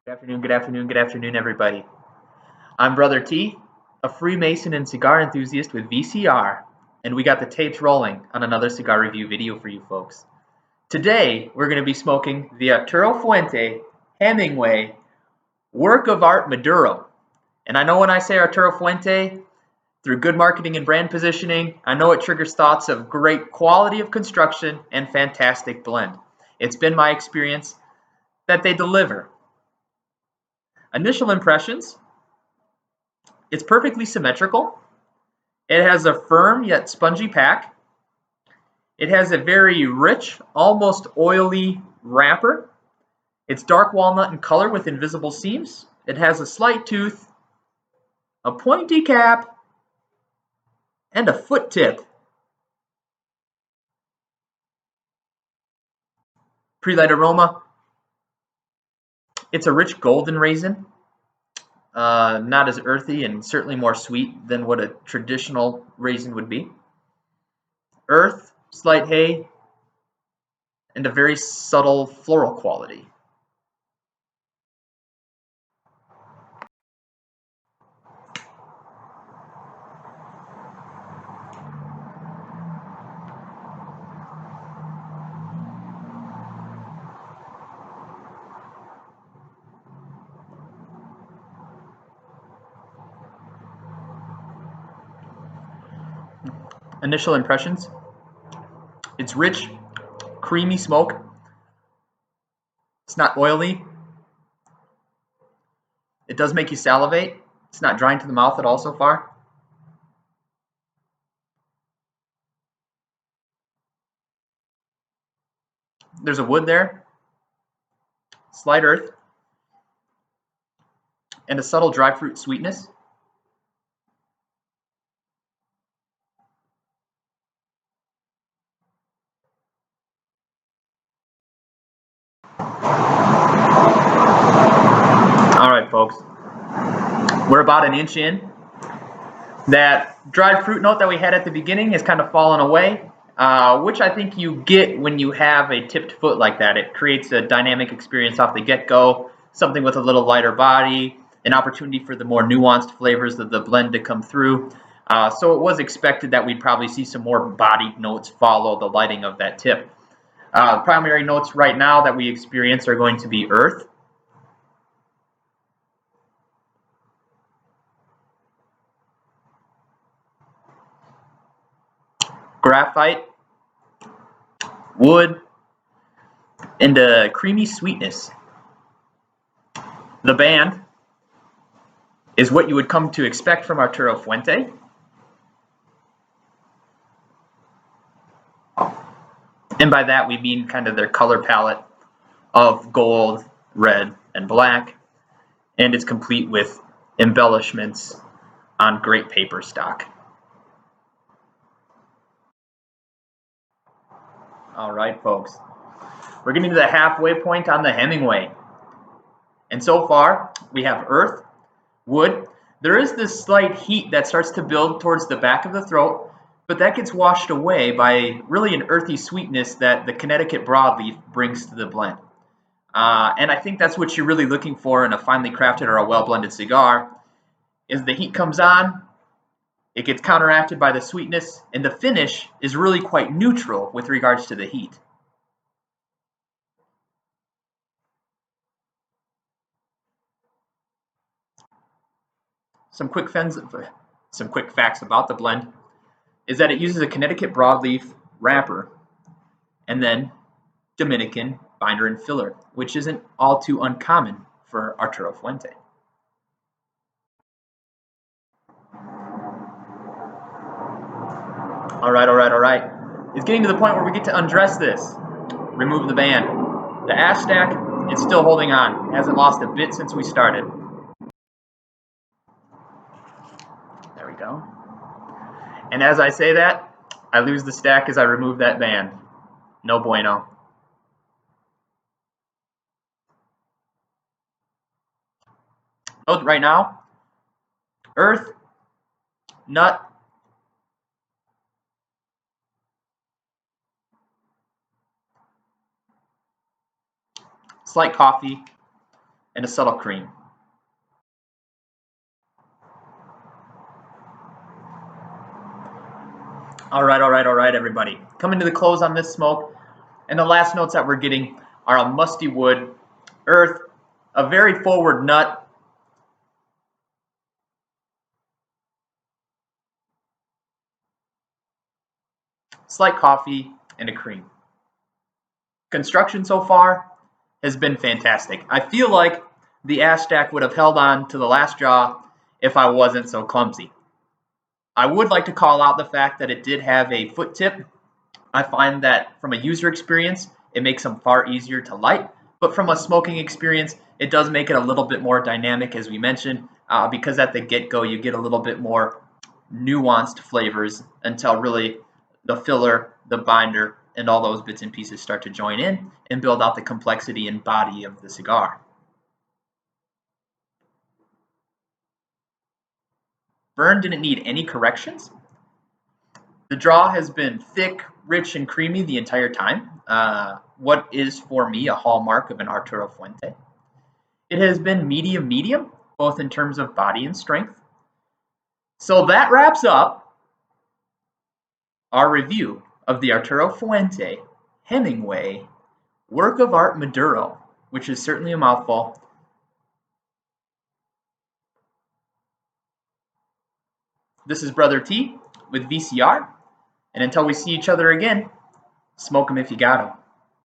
Good afternoon, everybody. I'm Brother T, a Freemason and cigar enthusiast with VCR, and we got the tapes rolling on another cigar review video for you folks. Today, we're going to be smoking the Arturo Fuente Hemingway work of art Maduro. And I know when I say Arturo Fuente, through good marketing and brand positioning, I know it triggers thoughts of great quality of construction and fantastic blend. It's been my experience that they deliver. Initial impressions, it's perfectly symmetrical. It has a firm yet spongy pack. It has a very rich, almost oily wrapper. It's dark walnut in color with invisible seams. It has a slight tooth, a pointy cap, and a foot tip. Pre-light aroma, it's a rich golden raisin. Not as earthy and certainly more sweet than what a traditional raisin would be. Earth, slight hay, and a very subtle floral quality. Initial impressions, it's rich, creamy smoke. It's not oily. It does make you salivate. It's not drying to the mouth at all so far. There's a wood there, slight earth, and a subtle dry fruit sweetness. All right, folks, we're about an inch in. That dried fruit note that we had at the beginning has kind of fallen away, which I think you get when you have a tipped foot like that. It creates a dynamic experience off the get-go, something with a little lighter body, an opportunity for the more nuanced flavors of the blend to come through. So it was expected that we'd probably see some more bodied notes follow the lighting of that tip. Primary notes right now that we experience are going to be earth, graphite, wood, and a creamy sweetness. The band is what you would come to expect from Arturo Fuente. And by that we mean kind of their color palette of gold, red, and black. And it's complete with embellishments on great paper stock. All right, folks. We're getting to the halfway point on the Hemingway. And so far, we have earth, wood. There is this slight heat that starts to build towards the back of the throat, but that gets washed away by really an earthy sweetness that the Connecticut broadleaf brings to the blend. And I think that's what you're really looking for in a finely crafted or a well-blended cigar, is the heat comes on, it gets counteracted by the sweetness, and the finish is really quite neutral with regards to the heat. Some quick facts about the blend is that it uses a Connecticut broadleaf wrapper and then Dominican binder and filler, which isn't all too uncommon for Arturo Fuente. All right. It's getting to the point where we get to undress this. Remove the band. The ash stack is still holding on. It hasn't lost a bit since we started. There we go. And as I say that, I lose the stack as I remove that band. No bueno. Note right now, earth, nut, slight coffee, and a subtle cream. All right, everybody. Coming to the close on this smoke, and the last notes that we're getting are a musty wood, earth, a very forward nut, slight coffee, and a cream. Construction so far has been fantastic. I feel like the ash stack would have held on to the last jaw if I wasn't so clumsy. I would like to call out the fact that it did have a foot tip. I find that from a user experience, it makes them far easier to light, but from a smoking experience, it does make it a little bit more dynamic, as we mentioned, because at the get-go, you get a little bit more nuanced flavors until really the filler, the binder, and all those bits and pieces start to join in and build out the complexity and body of the cigar. Burn didn't need any corrections. The draw has been thick, rich, and creamy the entire time, what is for me a hallmark of an Arturo Fuente. It has been medium, both in terms of body and strength. So that wraps up our review of the Arturo Fuente Hemingway Work of Art Maduro, which is certainly a mouthful. This is Brother T with VCR, and until we see each other again, smoke 'em if you got 'em.